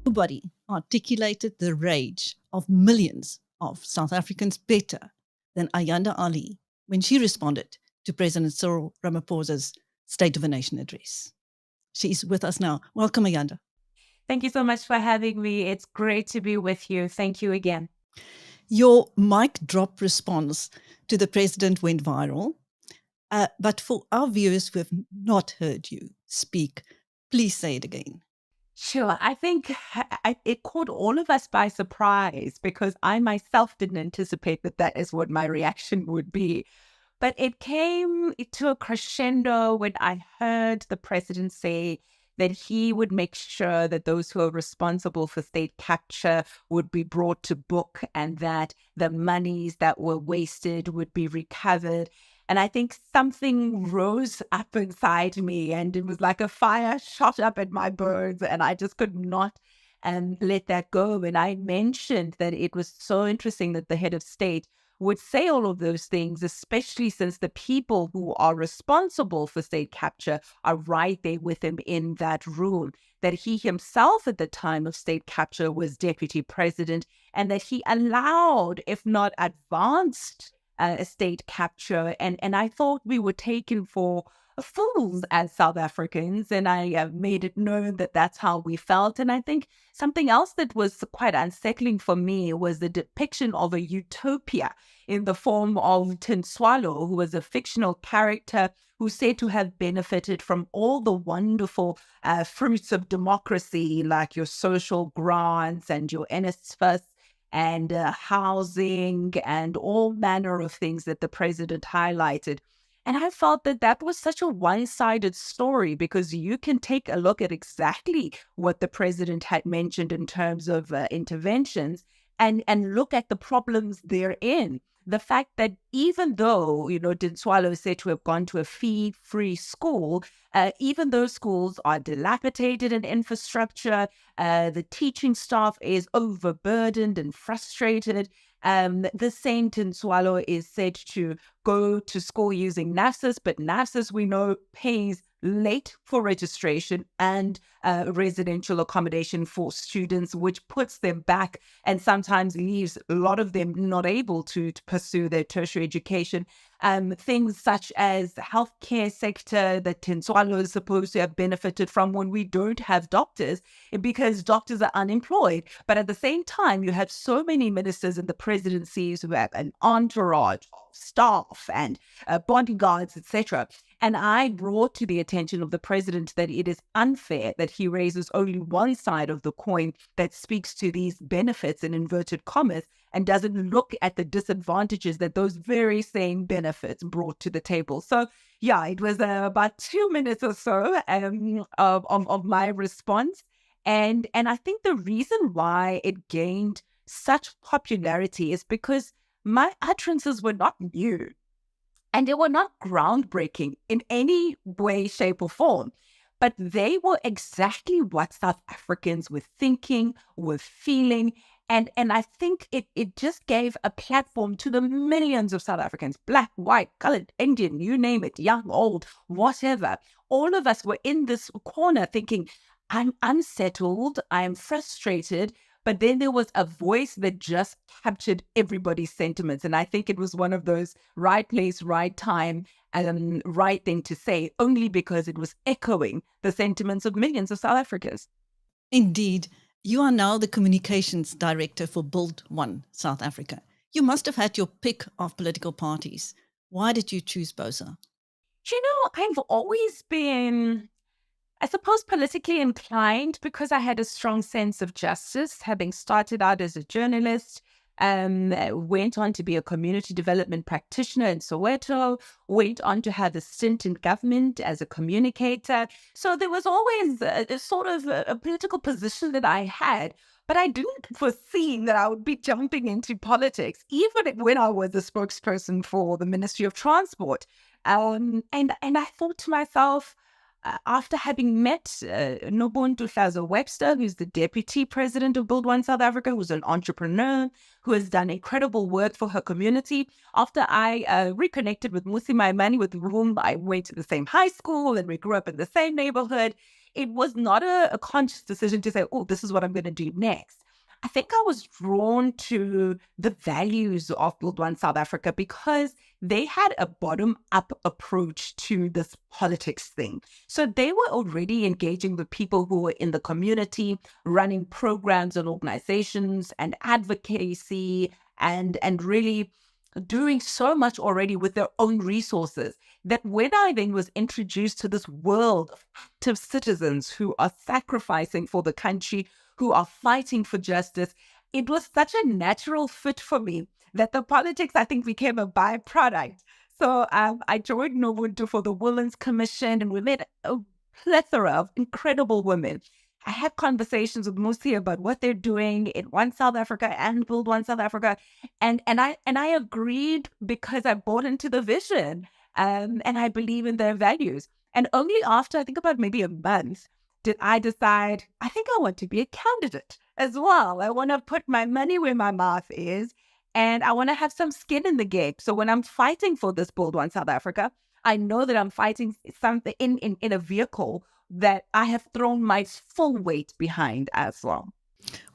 Nobody articulated the rage of millions of South Africans better than Ayanda Allie when she responded to President Cyril Ramaphosa's State of the Nation address. She is with us now. Welcome, Ayanda. Thank you so much for having me. It's great to be with you. Thank you again. Your mic drop response to the president went viral. But for our viewers who have not heard you speak, please say it again. Sure. I think it caught all of us by surprise because I myself didn't anticipate that is what my reaction would be. But it came to a crescendo when I heard the president say that he would make sure that those who are responsible for state capture would be brought to book and that the monies that were wasted would be recovered. And I think something rose up inside me and it was like a fire shot up in my bones and I just could not let that go. And I mentioned that it was so interesting that the head of state would say all of those things, especially since the people who are responsible for state capture are right there with him in that room, that he himself at the time of state capture was deputy president and that he allowed, if not advanced, state capture. And I thought we were taken for fools as South Africans, and I made it known that that's how we felt. And I think something else that was quite unsettling for me was the depiction of a utopia in the form of Tinswalo, who was a fictional character who's said to have benefited from all the wonderful fruits of democracy, like your social grants and your NSFAS and housing and all manner of things that the president highlighted. And I felt that that was such a one-sided story because you can take a look at exactly what the president had mentioned in terms of interventions and look at the problems therein. The fact that even though, Dinswalo is said to have gone to a fee-free school, even those schools are dilapidated in infrastructure, the teaching staff is overburdened and frustrated. The same Tinswalo is said to go to school using NAFSAS, but NAFSAS, we know, pays late for registration and residential accommodation for students, which puts them back and sometimes leaves a lot of them not able to pursue their tertiary education. Things such as the healthcare sector that Tinswalo is supposed to have benefited from when we don't have doctors because doctors are unemployed. But at the same time, you have so many ministers in the presidencies who have an entourage of staff and bodyguards, etc. And I brought to the attention of the president that it is unfair that he raises only one side of the coin that speaks to these benefits in inverted commas and doesn't look at the disadvantages that those very same benefits brought to the table. So yeah, it was about 2 minutes or so of my response. And I think the reason why it gained such popularity is because my utterances were not new. And they were not groundbreaking in any way, shape, or form, but they were exactly what South Africans were thinking, were feeling. And I think it just gave a platform to the millions of South Africans, black, white, colored, Indian, you name it, young, old, whatever. All of us were in this corner thinking, I'm unsettled, I'm frustrated. But then there was a voice that just captured everybody's sentiments. And I think it was one of those right place, right time, and right thing to say, only because it was echoing the sentiments of millions of South Africans. Indeed. You are now the communications director for Build One South Africa. You must have had your pick of political parties. Why did you choose BOSA? I've always been, I suppose, politically inclined because I had a strong sense of justice, having started out as a journalist, went on to be a community development practitioner in Soweto, went on to have a stint in government as a communicator. So there was always a sort of a political position that I had, but I didn't foresee that I would be jumping into politics, even when I was a spokesperson for the Ministry of Transport. And I thought to myself, after having met Nobuntu Hlazo-Webster, who's the deputy president of Build One South Africa, who's an entrepreneur, who has done incredible work for her community. After I reconnected with Musi Maimane, with whom I went to the same high school and we grew up in the same neighborhood, it was not a conscious decision to say, oh, this is what I'm going to do next. I think I was drawn to the values of Build One South Africa because they had a bottom-up approach to this politics thing. So they were already engaging with people who were in the community, running programs and organizations and advocacy and really doing so much already with their own resources that when I then was introduced to this world of active citizens who are sacrificing for the country, who are fighting for justice, it was such a natural fit for me that the politics, I think, became a byproduct. So I joined Nobuntu for the Women's Commission, and we met a plethora of incredible women. I had conversations with Musi about what they're doing in One South Africa and Build One South Africa, and I agreed because I bought into the vision, and I believe in their values. And only after I think about maybe a month did I decide I think I want to be a candidate as well. I want to put my money where my mouth is, and I want to have some skin in the game. So when I'm fighting for this Build One South Africa, I know that I'm fighting something in a vehicle that I have thrown my full weight behind as well.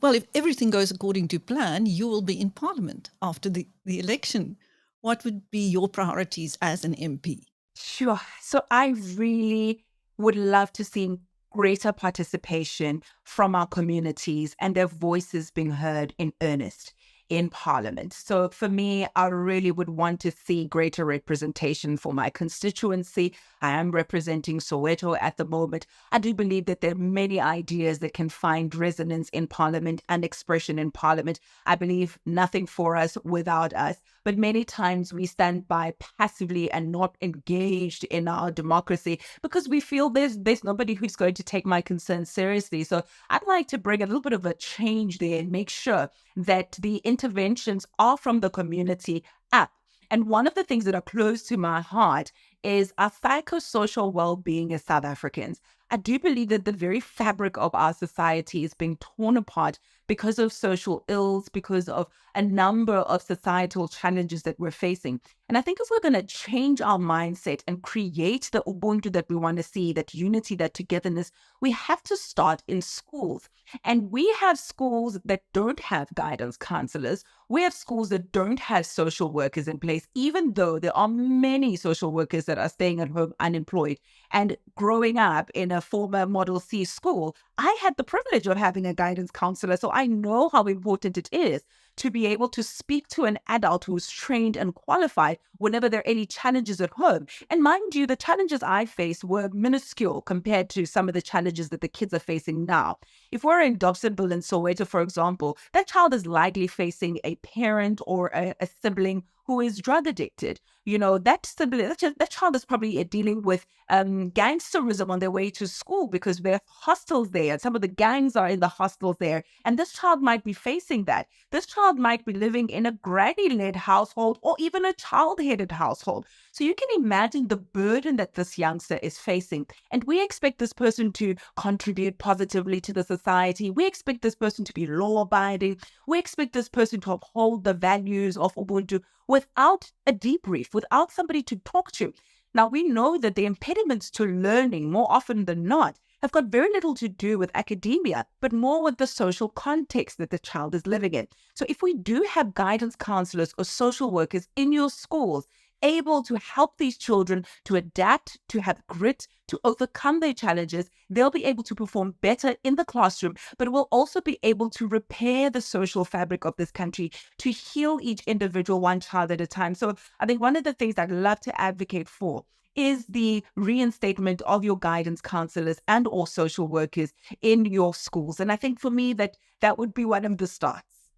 Well, if everything goes according to plan, you will be in Parliament after the election. What would be your priorities as an MP? Sure. So I really would love to see greater participation from our communities and their voices being heard in earnest in Parliament. So for me, I really would want to see greater representation for my constituency. I am representing Soweto at the moment. I do believe that there are many ideas that can find resonance in Parliament and expression in Parliament. I believe nothing for us without us, but many times we stand by passively and not engaged in our democracy because we feel there's nobody who's going to take my concerns seriously. So I'd like to bring a little bit of a change there and make sure that the interventions are from the community up. And one of the things that are close to my heart is our psychosocial well-being as South Africans. I do believe that the very fabric of our society is being torn apart because of social ills, because of a number of societal challenges that we're facing. And I think if we're going to change our mindset and create the Ubuntu that we want to see, that unity, that togetherness, we have to start in schools. And we have schools that don't have guidance counselors. We have schools that don't have social workers in place, even though there are many social workers that are staying at home unemployed. And growing up in a former Model C school, I had the privilege of having a guidance counselor. So I know how important it is to be able to speak to an adult who's trained and qualified whenever there are any challenges at home. And mind you, the challenges I faced were minuscule compared to some of the challenges that the kids are facing now. If we're in Dobsonville in Soweto, for example, that child is likely facing a parent or a sibling who is drug addicted. You know, that child is probably dealing with gangsterism on their way to school because there are hostels there and some of the gangs are in the hostels there. And this child might be facing that. This child might be living in a granny-led household or even a child-headed household. So you can imagine the burden that this youngster is facing. And we expect this person to contribute positively to the society. We expect this person to be law-abiding. We expect this person to uphold the values of Ubuntu without a debrief, without somebody to talk to. Now, we know that the impediments to learning, more often than not, have got very little to do with academia, but more with the social context that the child is living in. So if we do have guidance counselors or social workers in your schools able to help these children to adapt, to have grit, to overcome their challenges, they'll be able to perform better in the classroom, but will also be able to repair the social fabric of this country, to heal each individual one child at a time. So I think one of the things I'd love to advocate for is the reinstatement of your guidance counselors and or social workers in your schools. And I think for me that would be one of the starts.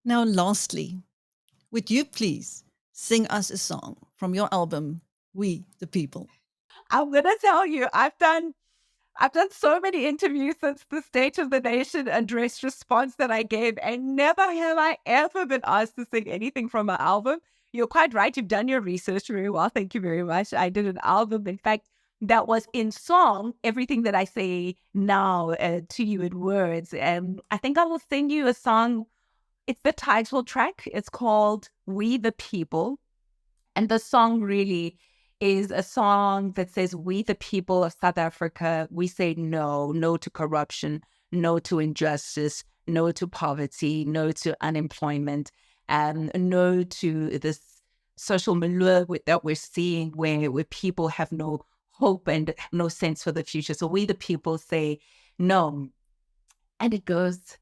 Now, lastly, would you please sing us a song from your album, We the People? I'm going to tell you, I've done so many interviews since the State of the Nation address response that I gave, and never have I ever been asked to sing anything from my album. You're quite right. You've done your research very well. Thank you very much. I did an album, in fact, that was in song, everything that I say now to you in words. And I think I will sing you a song. It's the title track. It's called We the People. And the song really is a song that says, we, the people of South Africa, we say no, no to corruption, no to injustice, no to poverty, no to unemployment, and no to this social milieu that we're seeing where people have no hope and no sense for the future. So we, the people, say no. And it goes,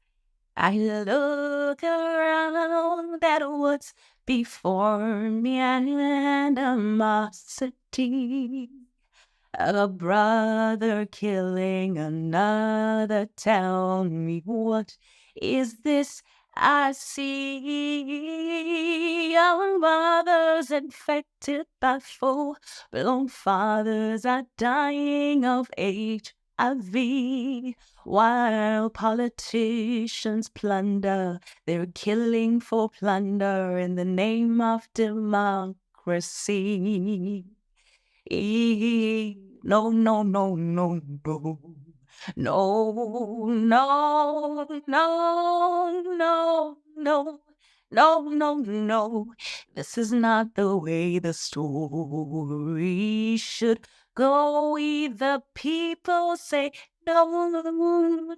I look around at what's before me, and animosity. A brother killing another. Tell me, what is this I see? Young mothers infected by full-blown fathers are dying of HIV, while politicians plunder. They're killing for plunder in the name of democracy. No, no, no, no, no. No, no, no, no, no, no, no, no. This is not the way the story should go. We the people say no.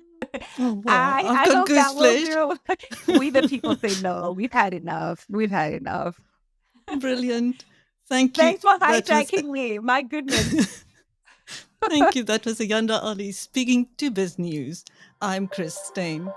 Oh, wow. I've I got hope that will gooseflesh. do. We the people say no. We've had enough. We've had enough. Brilliant. Thank you. Thanks for That was hijacking me. My goodness. Thank you. That was Ayanda Allie speaking to BizNews. I'm Chris Stein.